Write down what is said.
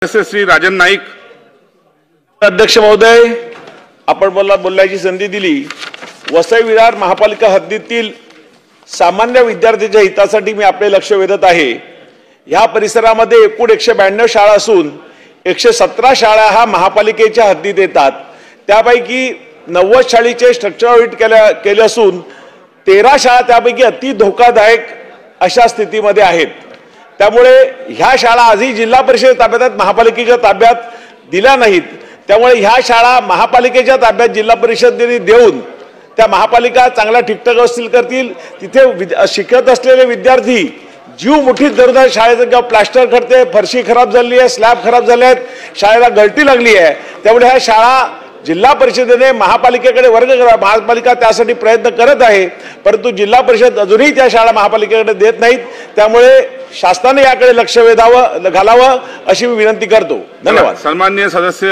श्री राजन नाईक. अध्यक्ष महोदय, आपण बोलण्याची संधी दिली. वसई विरार महापालिका हद्दीतील सामान्य विद्यार्थ्यांच्या हितासाठी मी आपले लक्ष वेधत आहे. या परिसरामध्ये एकूण 192 शाळा असून 117 शाळा हा महापालिकेच्या हद्दीत येतात. त्यापैकी 90 शाळेचे स्ट्रक्चर ऑडिट केले असून 13 शाळा त्यापैकी अति धोकादायक अशा स्थितीमध्ये आहेत. त्यामुळे ह्या शाळा आजही जिल्हा परिषद ताब्यात महापालिकेच्या ताब्यात दिल्या नाहीत. त्यामुळे ह्या शाळा महापालिकेच्या ताब्यात जिल्हा परिषदेने देऊन त्या महापालिका चांगला ठीकठाक व्यवस्थित करतील. तिथे शिकत असलेले विद्यार्थी जीव मुठीत धरून शाळेचं किंवा प्लास्टर करते, फरशी खराब झाली आहे, स्लॅब खराब झाले आहेत, शाळेला गळती लागली आहे. त्यामुळे ह्या शाळा जिल्हा परिषदेने महापालिकेकडे वर्ग करा. महापालिका त्यासाठी प्रयत्न करत आहे, परंतु जिल्हा परिषद अजूनही त्या शाळा महापालिकेकडे देत नाहीत. त्यामुळे शासनाने याकडे लक्ष घालावं अशी मी विनंती करतो. धन्यवाद. सन्माननीय सदस्य